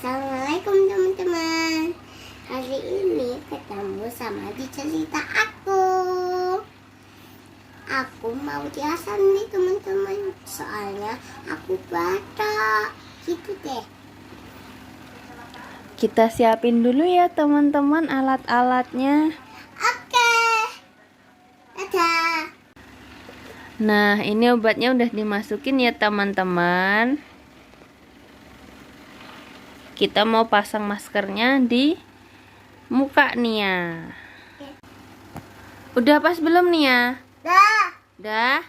Assalamualaikum teman-teman. Hari ini ketemu sama di cerita aku. Aku mau jelasan nih teman-teman. Soalnya aku baca gitu deh. Kita siapin dulu ya teman-teman alat-alatnya. Oke. Dadah. Nah, ini obatnya udah dimasukin ya teman-teman. Kita mau pasang maskernya di muka Nia. Udah pas belum Nia? Dah. Udah.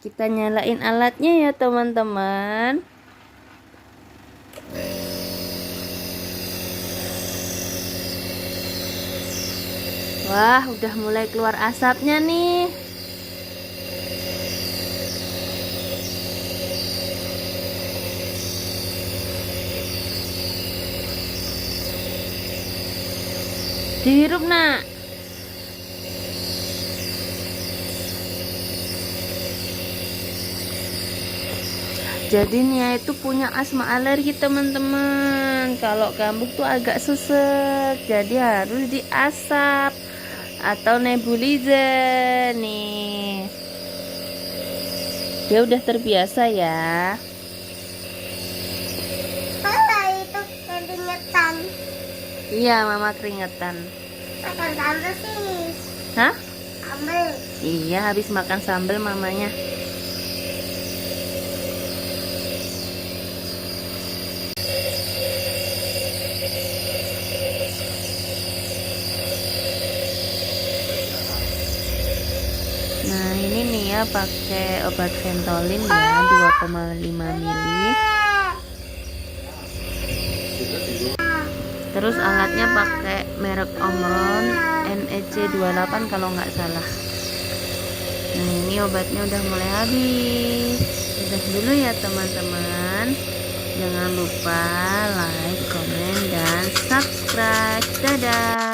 Kita nyalain alatnya ya teman-teman. Wah, udah mulai keluar asapnya nih. Dihirup nak. Jadi Nia itu punya asma alergi teman-teman. Kalau kambuh tuh agak sesek, jadi harus diasap atau nebulizer nih. Dia udah terbiasa ya. Mana itu keringetan? Iya, mama keringetan. Makan sambal sih. Hah? Sambal. Iya, habis makan sambal mamanya. Nah, ini nih ya pakai obat Ventolin ya, 2,5 mili. Terus alatnya pakai merek Omron NEC 28 kalau nggak salah. Nah, ini obatnya udah mulai habis. Udah dulu ya teman-teman. Jangan lupa like, komen, dan subscribe. Dadah.